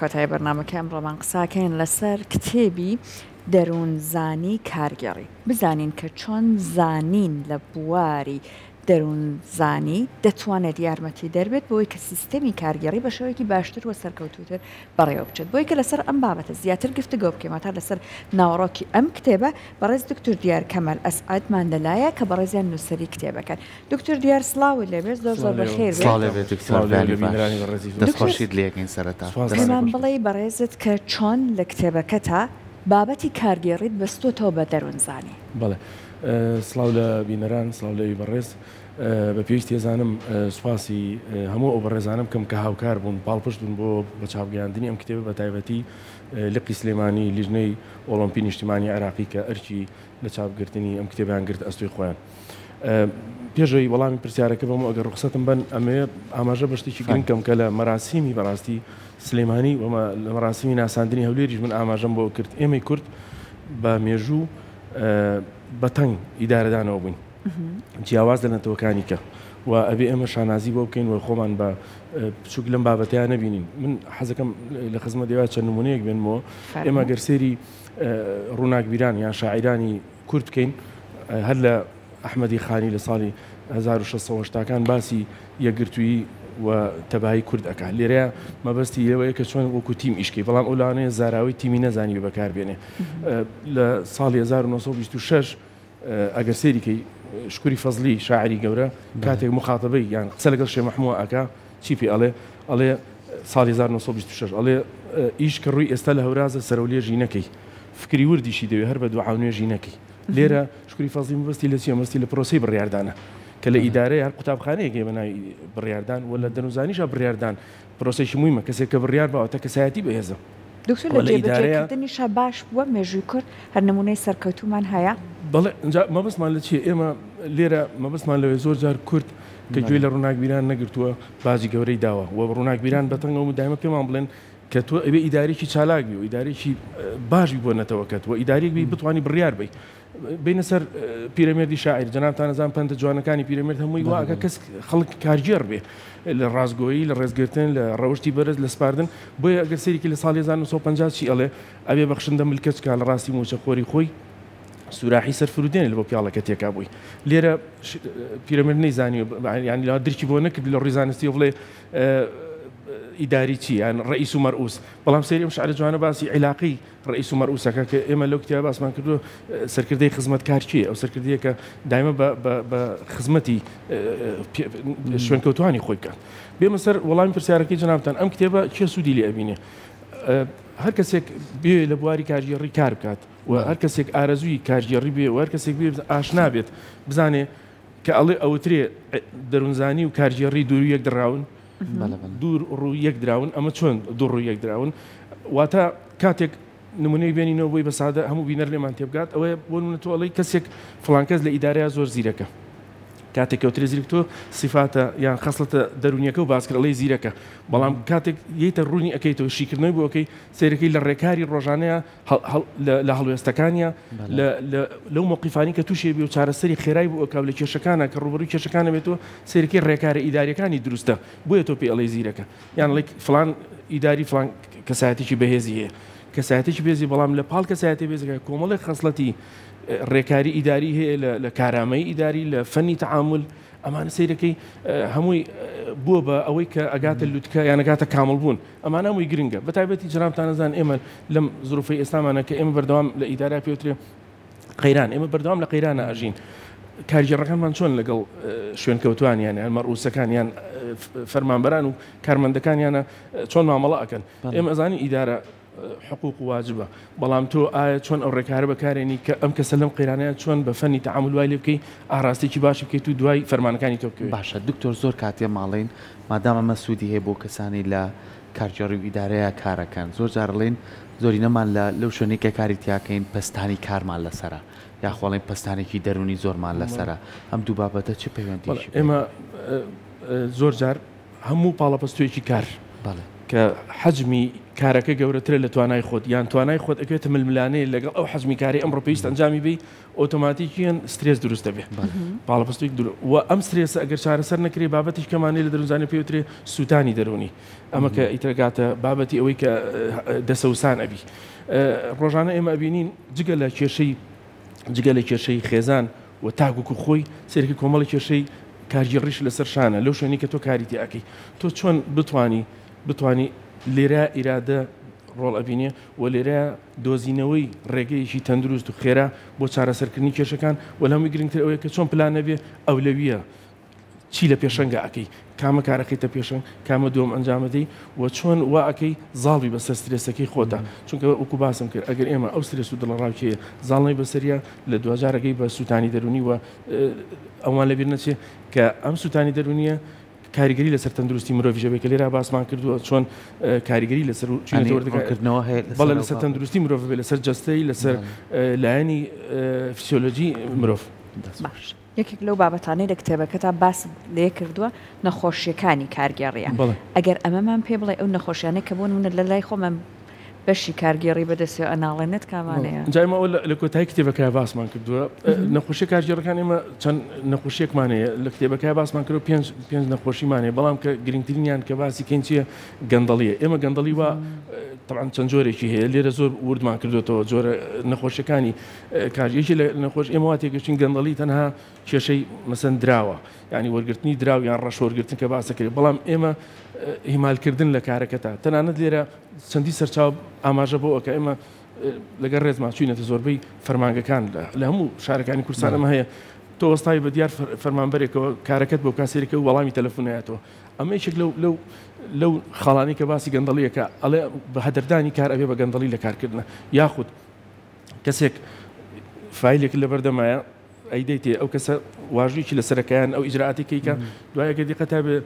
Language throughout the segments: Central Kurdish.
کۆتایی بەرنامەکە ئەمڕۆمان قساکەین لەسەر کتێبی دەروونزانی کارگەڕی. بزانین کە چۆن زانین لە بواری دەروونزانی دەتوانێت یارمەتی دەربێت بۆی کە سیستەمی کارگەڕی بە شێوەیەکی باشتر و سەرکەوتوتر بەڕێوە بچێت. بۆی کە لەسەر ئەم بابەتە زیاتر گفتگۆ بکەین تا لەسەر ناوەڕۆکی ئەم کتێبە بەڕێز دکتۆر دیار کەمال ئەسعەدمان لەلایە کە بەڕێزیان نووسەری کتێبەکەن. دکتۆر دیار سڵاوی لەبێت زۆر بەخێر دەستخۆشیت لێکین سەرەتا. پێمان بڵێ بەڕێزت کە چۆن لە کتێبەکەتە بابەتی کارگێڕیت بەستۆتەوە بە دەروونزانی. بەڵێ سڵاو لە بینەران، سڵاو لەوی بەڕێز. بە پێویستی ێزانم سوپاسی هەموو ئەو بەڕێزانم کەم کە هاوکار بوون پاڵپشت بوون بۆ بە چاوگەیاندنی ئەم کتێبە بە تایبەتی لقی سلێمانی لیژنەی ئۆلۆمپی نیشتیمانی عێراقی کە ئەرکی لە چاپگرتنی ئەم کتێبیان گرت ئەستۆی خۆیان. پێشەوەی وەڵامی پرسیارەکە بەم ئەگەر ڕوخسەتم بن ئەمێ ئاماژە بەشتێکی گرنگکەم کە لە مەراسیمی بەڕاستی سلێمانی ومە لە مەراسیمی ناساندنی هەولێریش من ئاماژەم بۆ کرد. ئێمەی کورد بە مێژوو بەتەنگ ئیدارەدانەوە بووین جیاواز لە نەتەوەکانی کە و ئەبێ ئێمە شانازی بۆ بکەین و خۆمان بە بچووک لەم بابەتیان نەبینین. من حەزەکەم لە خزمەت دەوای چەند نمونەیەک بێنمەوە. ئێمە گەرسێری ڕووناکبیران یان شاعیرانی کورد بکەین هەر لە ئەحمەدی خانی لە ساڵی 1680کان باسی یەکگرتووی و تەباهی کورد ئەکات. لێرەیە مەبەستی لەوەیە کە چۆن وەکو تیم ئیشکی، بەڵام ئەو لاوانەیە زاراوی تیمی نەزانی بەکاربێنێ. لە ساڵی 1926 ئەگەر سێریکەی شکوری فەزلی شاعری گەورە کاتێک مخاتبەی یان قسە لەگەڵ شێخ مەحموود ئەکا چی پێ ئەڵێ ساڵی 1926 ئەڵێ ئیش کە ڕووی ئێستا لە هەورازە سەرەولێژی نەکەی، فکری وردیشی دەوێ هەر بە دوعاونێژی نەکەی. لێرە شکوری فەزلی مەبەستی لە چیە؟ مەبەستی لە پرۆسەی بڕیاردانە کە لە ئیدارەیە هەر قوتابخانەیەکی بەناوی بڕیاردان و لە دەروونزانیشە بڕیاردان پرۆسەیەکی مویمە کەسێک کە بڕیار بەواتە کەسایەتی بەهێزە. دکتۆر لە جێبەجێکردنیشە باش بووە مێژووی کورد هەر نمونەی سەرکەوتومان هەیە؟ بەڵێ مەبەستمان لە چیە؟ ئێمە لێرە مەبەستمان لەوێ زۆر جار کورد کە گوێی لە ڕووناکبیران نەگرتووە بازی گەورەی داوە و ڕووناکبیران بەتەنگەوە دایمە پێمان بڵێن کە تۆ ئەبێ ئیدارێکی چالاک بی و ئیدارێکی باشی بۆ نەتەوەکەت و ئیدارێک بی بتوانانی بڕیار بی بینە سەر پیرەمێردی شاعیر جەنابتان ئەزان پەندە جوانەکانی پیرەمێرد هەمووی واکە کەس خەڵک کارگێڕ بێ لە ڕازگۆیی لە ڕێزگرتن لە ڕەوشی بەرز لە سپاردن. بۆیە ئەگەر سێریکی لە ساڵی 1950 چی ئەڵێ ئەبێ بەخشندە ملکەچکە لە ڕاستی موچەخۆری خۆی سوراحی سەرفرودێنێ لە بۆ پیاڵەکە تێکا بووی. لێرە پیرەمێرد نەیزانی ینی لا درکی بۆ نەکرد لە ڕیزانستی بڵێ ئیداری چی یان ڕئیس و مەرئوس، بەڵام سێری ئەم شعرە جوانە باسی عیلاقی ڕئیس و مەرئوسەکە کە ئێمە لەو کتێبە باسمان کردووە سەرکردەی خزمەتکار چیە؟ ئەو سەرکردەیە کە دایمە بە خزمەتی شوێنکەوتوانی خۆی بکات. بێمە سەر وەڵامی پرسیارەکەی جەنابتان ئەم کتێبە چێ سوودی لێ ئەبینێ؟ هەر کەسێک بێ لە بواری کارگێڕی کار بکات و هەر کەسێک ئارەزووی کارگێڕی بێ و هەر کەسێک بێ ئاشنا بێت بزانێ کە ئەڵێ ئەوترێ دەروونزانی و کارگێڕی دوور یەک دراون دوور ڕوو یەک دراون. ئەمە چۆن دوور ڕوو یەک دراون؟ واتە کاتێک نمونەی بێنینەوە بۆی بەسادە هەموو بینەر لێمان تێبگات ئەوەیە بۆ نمونە تۆ ئەڵێی کەسێک فڵانکەس لە ئیدارەیە زۆر زیرەکە، کاتێک کەوترێ زیرەک تۆ سیفاتە یان خەسڵەتە دەرونیەکە و باسکرد ئەڵێی زیرەکە، بەڵام کاتێک یەیتە ڕوونی ئەەکەیتەوە شیکردنەوەی بۆ ئەوکەی سیرەکەی لە ڕێکاری ڕۆژانەیە لە هەڵوێستەکانیە لەو موقیفانی کە تووشێ بێ و چارەسەری خێرای بۆ ئەوکاو لە کێشەکانە کە ڕوبەرووی کێشەکانە بێتەوە سیرەکەی ڕێکارە ئیداریەکانی دروستە بۆیە تۆ پێ ئەڵێی زیرەکە یان لێک فلان ئیداری فلان کەسایەتێکی بەهێزی هەیە کەسایەتێکی بێزی، بەڵام لە پاڵ کەسایەتی بێزەکە کۆمەڵی خەسڵەتی ڕێکاری ئیداری هەیە لە کارامەی ئیداری لە فەنی تەعامل. ئەمانە سیرەکەی هەمووی بووە بە ئەوەی کە ئەگاتە لوتکە یان ئەگاتە کامل بوون. ئەمانە هەمووی گرنگە. بەتایبەتی جەنابتان ئەزان ئێمە لەم زروفەی ئێستامانە کە ئێمە بەردەوام لە ئیدارە پێوترێ قەیران، ئێمە بەردەوام لە قەیرانە ئەژین. کارگێڕەکانمان چۆن لەگەڵ شوێنکەوتوانیان یان مەرئوسەکان یان فەرمانبەران و کارمەندەکانیانە چۆن مامەڵە ئەکەن. ئێمە ئەزانی ئیدارە حقوق واجبە، بەڵام تۆ ئایا چۆن ئەو ڕێکارە بەکارێنی کە ئەم کەسە لەم قەیرانەیە چۆن بە فەنی تەعامل وای لێ بکەی ئاراستێکی باش بکەیت و دوای فەرمانەکانی تۆ بکەوێت. باشە دکتۆر زۆر کاتێ ماڵین مادام ئەمە سوودی هەیە بۆ کەسانی لە کارگێڕی و ئیدارەیە کارەکەن زۆر جارڵێن زۆری نەمان لەو شوێنێکە کاری تیاکەین پستانی کارمان لەسرە یا خۆڵین پستانێکی دەرونی زۆرمان لەسرە. ئەم دوو بابەتە چه پەیوەندیشی؟ ئێمە زۆر جار هەموو پاڵەپەستوێکی کار کە حەجمی کارەکە گەورەترە لە توانای خۆت یان توانای خۆت ئەکوێتە ململانەیە لەگەڵ ئەو حەزمی کاری ئەمڕۆ پێویست ئەنجامی بی ئۆتۆماتیکیان سترێس دروست دەبێت باڵەپستوی دوور و ئەم سترێسە ئەگەر چارەسەر نەکرێ بابەتیش کەمانەیە لە دەروونزانانی پێوترێ سووتانی دەرونی ئەمە کە ئیترگاتە بابەتی ئەوەی کە دەسەوسان ئەبی ڕۆژانە ئێمە ئەبینین جگە لە کێشەی خێزان و تاگوکو خۆی سێرکی کۆمەڵی کێشەی کارگیڕیش لەسەر شانە لەو شوێنی کە تۆ کاریتی ئەەکەی تۆ چۆن بتانی لێرە ئیرادە ڕۆڵ ئەبینێ و لێرە دۆزینەوەی ڕێگەیەکی تەندروست و خێرا بۆ چارەسەرکردنی کێشەکان و لەمی گرنگتر ئەوەیە کە چۆن پلان نەبێ ئەولەویە چی لە پێشەنگە ئەەکەی کامە کارەکەیتە پێشنگ کامە دوم ئەنجامەدەی و چۆن وا ئەەکەی زاڵی بەسەر سترێسەکەی خۆتا چونکە وەکو باسم کرد ئەگەر ئێمە ئەو سترێس و دڵڕاوکەیە زاڵی بەسەریە لە دوجارەکەی بە سووتانی دەرونی و ئەوان لەبیر نەچێ کە ئەم سووتانی دەرونیە کاریگەری لەسەر تەندروستی مرۆڤ کە لێرە باسمان کردووە چۆن کاریگەری لەسەر چینەوەکردنەوە هەیە بەڵێ لەسەر تەندروستی مرۆڤ بێ لەسەر جەستەی لەسەر لایەنی فسیۆلۆژی مرۆڤ باش یەکێک لەو بابەتانەی لە کتێبەکەتا باس لێ کردووە نەخۆشیەکانی کارگێڕیە ئەگەر ئەمەمان پێ بڵێ ئەو نەخۆشیانەی کە بوونە لە لای خۆمان بەشی کارگێڕی بەدەستێ ئەناڵێنێت کامانەیە جایمەوە لە کۆتایی کتێبەکە باسمان کردووە نەخۆشی کارگێڕەکان ئێمە چەند نەخۆشیەکمانەیە لە کتێبەکە باسمان کرد پێنج نەخۆشیمانەیە بەڵام کە گرنگترینیان کە باسی کەنچیە گەندەڵیە ئێمە گەندەڵی وە طبعاً چەند جۆرێکی هەیە لێرە زۆر وردمان کردوێتەوە جۆرە نەخۆشیەکانی کارژێکی لە نەخۆش ئێمە وا تێگەشتین گەندەڵی تەنها کێشەی مەسەن دراوە ینی وەرگرتنی دراو یان ڕەشوەرگرتن کە باسەکرێت بەڵام ئێمە هیمالکردن لە کارەکەتا تەنانەت لێرە چەندی سەرچاو ئاماژە بۆ ئەوکە ئێمە لەگەڵ ڕێزمان چوینەتە زۆربەی فەرمانگەکان لە هەموو شارەکانی کوردستان ئەمە هەیە تۆ وەستای بە دیار فەرمانبەرێکەوە کارەکەت بۆ کاسێریکە و وەڵامی تەلەفۆنایەتەوە ئەمە یەکێک لەو خاڵانی کە باسی گەندەڵیەکە ئەڵێ بە هەدەردانی کار ئەبێ بە گەندەڵی لە کارکردنە یاخود کەسێک فایلێک لە بەردەمایە ئەیدەیتێ ئەو کەسە واژویکی لە سەرەکەیان ئەو ئیجرعاتێکیکە دوایەکە دیقەتا بێ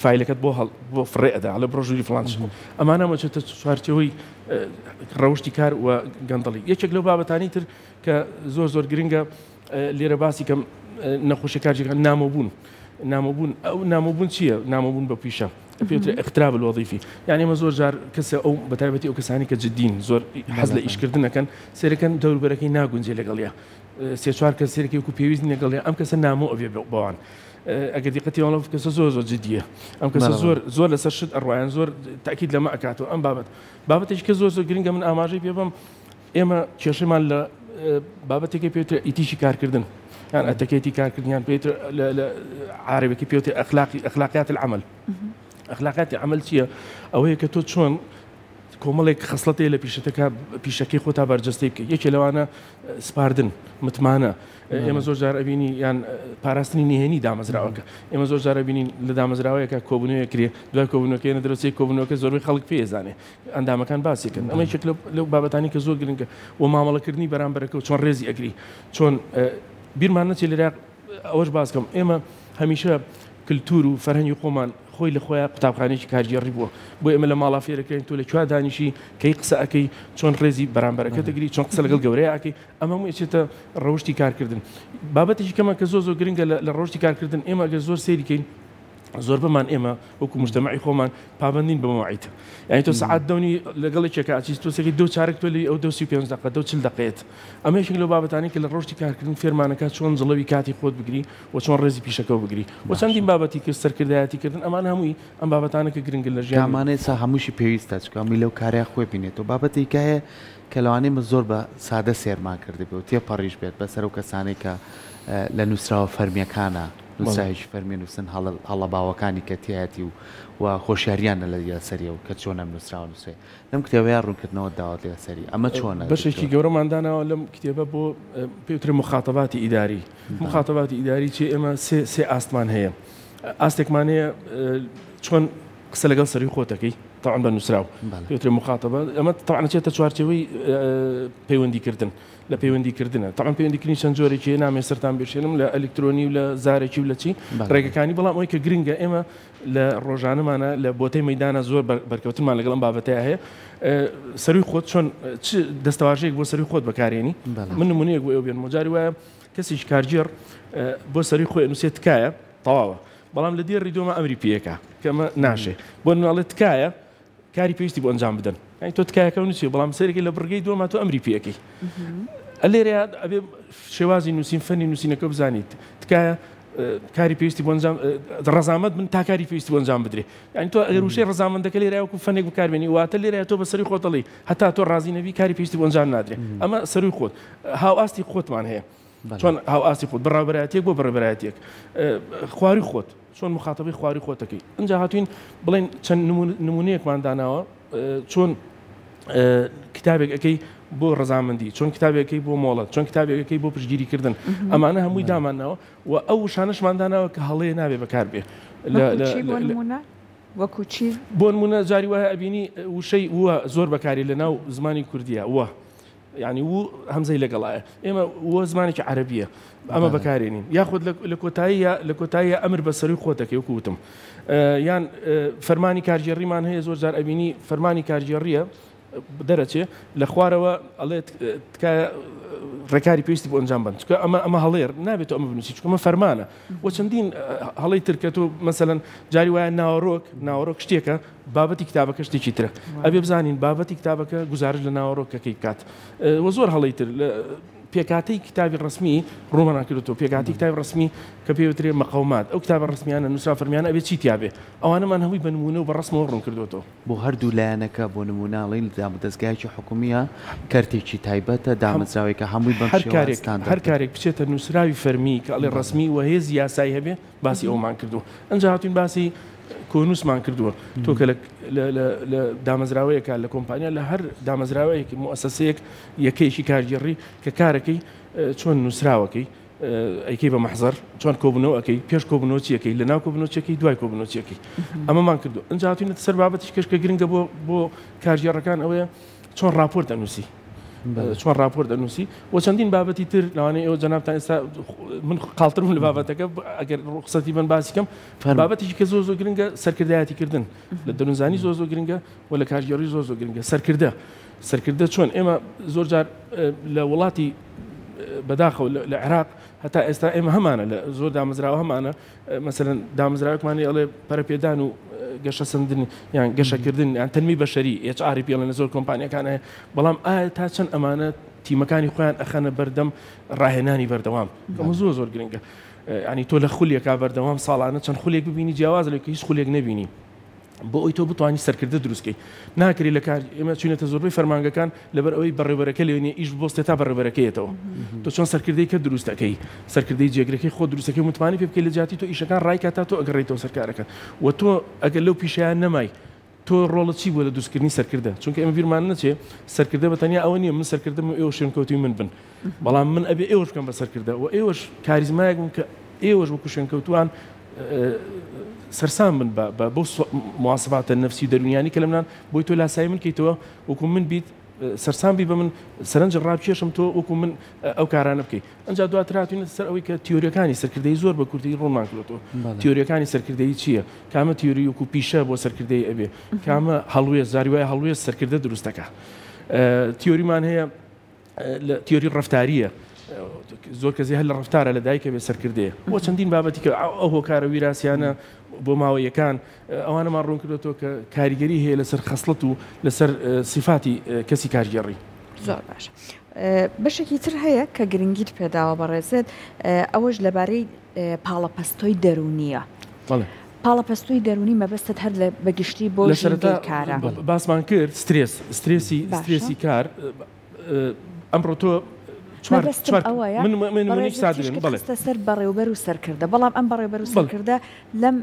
فایلەکەت بۆ فڕێئەدا لە بڕۆژوری فڵانش ئەمانە چێتە چوارچەوەی ڕەوشی کار و گەندەڵی یەکێک لەو بابەتانی تر کە زۆر گرنگە لێرە باسی کەم نەخۆشی کارجیەکان نامەبوون ئەو نامەبوون چییە نامەبوون بە پیشە پێوترێ اختراب الوظیفی یعنی ئێمە زۆر جار کەسە ئەو بەتایبەتی ئەو کەسانی کە جدین زۆر حەز لە ئیشکردنەکەن سێرەکەن دەوروبەرەکەی ناگونجێ لەگەڵیە سێ چوار کەس سێرەکەی وەکو پێویست لەگەڵیە ئەم کەسە نامۆ ئەوێ بەوان ئەگەر دیقەتی ئەوڵە کەسە زۆر جدیە ئەم کەسە زۆر لەسەر شت ئەڕوایان زۆر تاکید لەمە ئەکاتەوە ئەم بابەتێکی کە زۆر گرنگە من ئاماژەی پێ بم ئێمە کێشەمان لە بابەتێکی پێوترە ئیتیشی کارکردن یان ئەتەکێتی کارکردنیان پێوتر لە عربێکی پێوتر ئەخلاقیات العمل ئەخلاقیاتی عمل چییە ئەوەیە کە تۆ چۆن کۆمەڵێک خەسڵەتەیە لە پیشەکەی خۆتا بەرجەستەی بکە یەکێ لەوانە سپاردن متمانە ئێمە زۆر جار ئەبینی یان پاراستنی نهێنی دامەزراوەکە ئێمە زۆر جار ئەبینین لە دامەزراوەیەکە کۆبوونەوەیە کرێ دوای کۆبوونەکەی نەدرۆسی کۆبوونەکە زۆربەی خەڵک پێزانێ ئەندامەکان باسیکردن ئەمە یەکێک لەو بابەتانی کە زۆر گرنگە و مامەڵەکردنی بەرامبەرەکە و چۆن ڕێزی ئەگری چۆن بیرمان نەچێت لێرە ئەوەش باسکەم ئێمە هەمیشە کللتور و فەرهەنگی خۆمان خۆی لە خۆیان قوتابخانێکی کارگێڕی بووە بۆ ئێمە لە ماڵا فێرەکەین تۆ لە کوێ دانیشی کەی قسە ئەەکەی چۆن ڕێزی بەرامبەرەکە دەگری چۆن قسە لەگەڵ گەورەیە ئەەکەی ئەمە هەموو چێتە ڕەوشی کارکردن بابەتێکی کەمە کە زۆر گرنگە لە ڕۆژی کارکردن ئێمە ئەگەر زۆر سێریکەین زۆر بمان ئێمە وەکو مجتەمەعی خۆمان پابندین بە مەواعید یعنی تۆ سەعات دەونی لەگەڵێکێکە ئاچی تۆسێکی دو چارێک تۆ لێ ئەو 25 دقیقە 40 دقیقەیەت ئەمە یەکێک لەو بابەتانی کە لە ڕۆژی کارکردن فێرمانەکە چۆن جڵەوی کاتی خۆت بگری و چۆن ڕێزی پیشەکە بگری و چەندین بابەتی کە سەرکردایەتیکردن ئەمان هەمووی ئەم بابەتانە کە گرنگە لە ژیانمانێ سا هەمووشی پێویستە چکامی لەو کارەیە خۆی بینێتەوە بابەتێکە هەیە کە لەوانەیە من زۆر بە سادە سێرمان کردبێ و تێپەڕیش بێت بەسەر و کەسانی کە لە نووسراوە فەرمیەکانە نووسایش فەرمی نووسن هەڵە باوەکانی کە تایەتی و خۆشیاریانە لە یاسەریە و کە چۆنە نووسراوە نووسێ لەم کتێبەیە ڕوونکردنەوە داوات لە یاسەری ئەمە چۆنە بەشێکی گەورەماندانەوە لەم کتێبە بۆ پێوترێ مخاتەباتی ئیداری مخاتەباتی ئیداری چی ئێمە سێ ئاستمان هەیە ئاستێکمان هەیە چۆن قسە لەگەڵ سەری خۆتەکەی طبعا بە نووسراو پێوترێ مخاتەبە ئەمە طبعا چێتە چوارچەوەی پەیوەندیکردن لە پەیوەندیکردنە طبعا پەیوەندیکردنی چەند جۆرێکی نامێ سەرتان بێشێنم لە ئەلکترۆنی و لە زارێکی و لە چی ڕێگەکانی بەڵام ئەوەی کە گرنگە ئێمە لە ڕۆژانەمانە لە بۆتەی مەیدانە زۆر بەرکەوتنمان لەگەڵ ئەم بابەتەیە هەیە سەروی خۆت چۆن دەستەواژەیەک بۆ سەروی خۆت بەکارێنی من نمونەیەک بۆ ئێوە بێن مۆجاری وایە کەسیش کارگێڕ بۆ سەروی خۆی نووسێت تکایە تەواوە بەڵام لە دێڕی دۆمە ئەمری پێیەکە کە ئەمە ناشێ بۆ ناڵێت تکایە کاری پێویستی بۆ ئەنجام بدەن تۆ تکایەکە نووسی بەڵام سەرێکی لە بڕگەی دووەما تۆ ئەمری پێەکەی لێرە ئەبێ شێوازی نووسین فەنی نووسینەکە بزانیت تکایە کاری پێویستی بۆ ئەنجام ڕەزامەند من تا کاری پێویستی بۆ ئەنجام بدرێ یعنی تۆ ئەگەر وشەی ڕەزامەندەکە لێرە وەکو فەنێک بکاربێنی واتە لێرە تۆ بەسەری خۆت دەڵێ هەتا تۆ ڕازی نەبی کاری پێویستی بۆ ئەنجام نادرێ ئەمە سەروی خۆت هاوئاستی خۆتمان هەیە چۆن هاوئاستی خۆت بەڕێوەبەرایەتێک بۆ بەڕێوەبەرایەتێک خواری خۆت چۆن مخاتەبەی خواری خۆتەکەی ئەنجا هاتوین بڵێن چەند نمونەیەکمان داناوە چۆن کتابێک ئەەکەی بۆ ڕەزامەندی چۆن کتابێکی بۆ مۆڵەت چۆن کتابێکەکەی بۆ پشگیریکردن ئەمانە هەمووی دامانەوە و ئەو شانشمانداناوە کە هەڵەیە نابێ بەکار بێ وەکو چی بۆ نمونە جاری وایە ئەبینی وشەی وە زۆر بەکاری لە ناو زمانی کوردیە وە یعنی و هەمزەی لەگەڵایە ئێمە وە زمانێکی عەرەبیە ئەمە بەکارێنین یاخود لە کۆتاییە ئەمر بە سەروی خۆتەکەی وەکو وتم یان فەرمانی کارژێڕیمان هەیە زۆر جار ئەبینی فەرمانی کارژێڕیە دەرەچێ لە خوارەوە ئەڵێت تکایە ڕێکاری پێویستی بۆ ئەنجام بن چکە ئەمە هەڵێر نابێت ئەمە بنووسی چکەمە فەرمانە و چەندین هەڵی ترکە تۆ مەسەلەن جاری وایە ناوەڕۆک شتێکە بابەتی کتابەکە شتێکی ترە ئەبێ بزانین بابەتی کتابەکە گزارش لە ناوەڕۆکەکەی بکات وە زۆر هەڵی تر پێکاتی کتابی ڕسمی ڕۆمانان کردەوە پێکاتی کتابی ڕسمی کە پێوترێ مەقەومات ئەو کتابە ڕسمیانە نووسرا فەرمیانە ئەبێ چی تیاابێ ئەوانەمان هەمووی بە نمونە و بە ڕسمەوە ڕوون کردوەوە بۆ هەردوو لایەنەکە بۆ نموناڵین دەستگایکی حکومیە کارتێکی تایبەتە دامەزراوێکە هەمووی بە هەر کارێک بچێتە نووسراوی فەرمی کە ئەڵێ ڕسمی و هێز یاسایی هەبێ باسی ئەومان کردو ئەنجا هاتوین باسی کۆنووسمان کردووە تۆ کە لە دامەزراوەیەکە لە کۆمپانیا لە هەر دامەزراوەیەکی مؤسسەیەک یەکەیشی کارگەڕی کە کارەکەی چۆن نووسراوەکەی ئەیکەی بە مەحزەر چۆن کۆبنەوەکەی پێش کۆبنەوەچیەکەی لە ناو کۆبنەوەچەکەی دوای کۆبنەوەچیەکەی ئەمەمان کردو ئەنجا هاتوینە سەر بابەتیش کەشکە گرنگە بۆ کارژێڕەکان ئەوەیە چۆن راپۆرت دەنووسی چۆن راپۆرت دەنووسی و چەندین بابەتی تر لەوانەیە ئێوە جەنابتان ئێستا من قاڵترم لە بابەتەکە ئەگەر ڕوخسەتی بن باسیکەم بابەتیشی کە زۆر گرنگە سەرکردایەتیکردن لە دەروونزانی زۆر گرنگە و لە کارژێڕی زۆر گرنگە سەرکردە چۆن ئێمە زۆر جار لە وڵاتی بەداخەوە لە عێراق هەتا ئێستا ئێمە هەمانە لە زۆر دامەزراوە هەمانە مەسەلەن دامەزراوەکمانی ئەڵێ پەرەپێدان و گەشە سندن یان گەشەکردن یان تەنمی بەشەری HR پێڵێن لە زۆر کۆمپانیەکان هەیە بەڵام ئایا تا چەند ئەمانە تیمەکانی خۆیان ئەخەنە بەردەم ڕاهێنانی بەردەوام کەمە زۆر گرنگە ینی تۆ لە خولێکا بەردەوام ساڵانە چەند خولێک ببینی جیاواز لێکە هیچ خولێک نبینی بۆ ئەوی تۆ بتوانانی سەرکردە دروستکەی ناکری لە کار ئێمە چوینەتە زۆربەی فەرمانگەکان لەبەر ئەوەی بەڕێوەبەرەکە لێنێ ئیش بۆستێ تا بەڕێوەبەرەکەیەتەوە تۆ چۆن سەرکردەی کە دروستەکەی سەرکردەی جێگرەکەی خۆ دروستەکەی متمانی پێ بکەی لە جاتی تۆ ئیشەکان ڕایکاتا تۆ ئەگەڕێیتەوە سەرکارەکە و تۆ ئەگەر لەو پیشیان نەمای تۆ ڕۆڵە چی بووە لە دروستکردنی سەرکردە چونکە ئێمە بیرمان نەچێ سەرکردە بەتەنیا ئەوە نییە من سەرکردم و ئێوە شوێنکەوتی من بن بەڵام من ئەبێ ئێوەش بکەم بە سەرکردە و ئێوەش کاریزمایەک بوون کە ئێوەش وەکو شوێنکەوتوان سەرسام بن بۆ مواسباتە نەفسی دەرونیانی کە لە منان بۆی تۆ لاسایی من کەیتەوە وەکو من بیت سەرسام بی بە من سەرنج ڕابکێشم تۆ وەکو من ئەو کارانە بکەیت ئەنجا دواتر هاتوینە سەر ئەوەی کە تیۆریەکانی سەرکردەی زۆر بە کوردی ڕوونمان کردەوە تیۆریەکانی سەرکردەی چییە کامە تیۆری وەکو پیشە بۆ سەرکردەی ئەبێ کامە هەڵوێز زاریوای هەڵوێز سەرکردە دروستەکە تیۆریمان هەیە لە تیۆری ڕەفتاریە زۆر کەسی هەر لە ڕفتارە لە دایکە بێ سەرکردەیە بۆ چەندین بابەتی کە ئەو هۆکارە ویراسیانە بۆ ماوەیەکان ئەوانەمان ڕوون کردێتەوە کە کاریگەری هەیە لەسەر خەسڵەت و لەسەر صفاتی کەسی کارگێڕی زۆر باش بەشێکی تر هەیە کە گرنگیت پێداوە بەڕێزێت ئەوەش لەبارەی پاڵەپەستۆی دەرونیە پاڵەپەستۆی دەرونی مەبەستت هەر لە بەگشتی بۆ کارە باسمان کرد سترێسی کار ئەمڕۆ تۆ سەر بەڕێوەبەر و سەرکردە بەڵام ئەم بەڕێوەبەر و سەرکردە لەم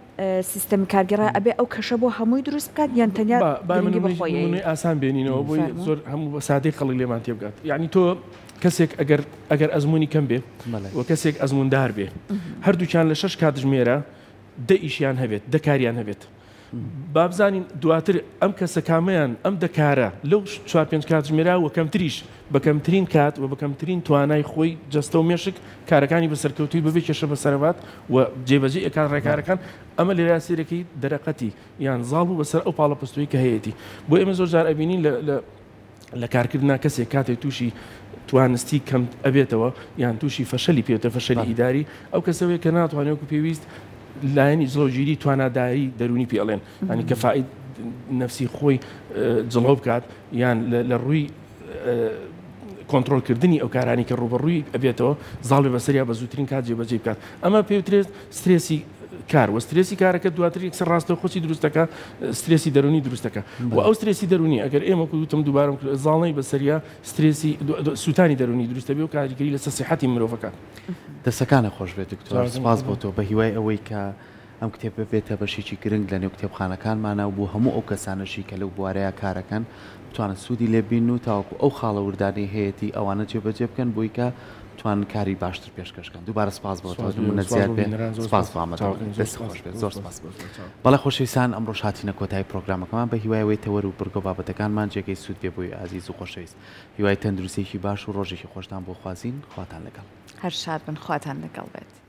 سیستەمی کارگەڕا ئەبێ ئەو کەشە بۆ هەمووی دروست بکات یان تەنیا بەخۆی ئاسان بێنینەوە بۆی زۆر هەموو بە سادەی قەڵی لێمان تێ بگات یعنی تۆ کەسێک ئەگەر ئەزمموی کەم بێ و کەسێک ئەزموندار بێ هەردووکیان لە 6 کاتژمێرە ئیشیان هەبێت دەکاریان هەبێت بابزانین دواتر ئەم کەسە کامەیان ئەم دەکارە لەو 4-5 کاتژمێرا و کەمتریش بەکەمترین کات و بەکەمترین توانای خۆی جەستە و مێشک کارەکانی بەسەرکەوتوی ببێ کێشە بەسەرەوات و جێبەجێ ئەکان ڕێکارەکان ئەمە لە راسیرەکەی دەرەقەتی یان زاڵ و بەسەر ئەو پاڵەپەستوی کە هەیەی بۆ ئێمە زۆر جار ئەبینین لە کارکردنا کەسێک کاتێک تووشی توانستی کەم ئەبێتەوە یان تووشی فەشەلی پێوتە فەشەلی ئیداری ئەو کەسەوەی کە ناتوانێت و پێویست لایەنی زۆرگیری تواناداری دەرونی پێڵێن ینی کە نفسی خۆی جڵەو بکات یان لە ڕووی کۆنتترۆلکردنی ئەو کارانی کە ڕوبەڕووی ئەبێتەوە زاڵێ بەسەریا بە زووترین کات جێبەجێ بکات ئەمە پێوترێت سترێسی کار و سترێسی کارەکە دواتر یەکسەر ڕاستەوە خۆی دروستەکە سترێسی دەرونی دروستەکە و ئەو سترێسی دەرونی ئەگەر ئێمە کوتم دووبارم زاڵی بەسەریا سترێسی سووتانی دەرونی دروستە بێ و کاریگەری لەسەر سیحەتی مرۆڤەکە دەسەکانە خۆش بێت دکتۆر سپاس بۆ تۆ بە هیوای ئەوەی کە ئەم کتێبە بێتە بەشێکی گرنگ لە نێو کتێبخانەکانمانە و بۆ هەموو ئەو کەسانەشی کە لەو بوارەیە کارەکەن بتوانن سوودی لێبین و تاوەکو ئەو خاڵە وردانی هەیەی ئەوانە جێبەجێ بکەن بۆی کە توان کاری باشتر پێشکەشکەن دووبارە سپاس بۆ تۆ زیاد بێت سپاس دەست خۆش بێت زۆر سپاس بەڵێ خۆشەویستان ئەمڕۆ هاتینە کۆتایی پرۆگرامەکەمان بە هیوایەوەی تەوەر و بڕگە بابەتەکانمان جێگەی سوود بێ بۆی ئازیز و خۆشەویست هیوای تەندروستێکی باش و ڕۆژێکی خۆشتان بۆ خوازین خواتان لەگەڵ هەر شاد بن خواتان لەگەڵ بێت.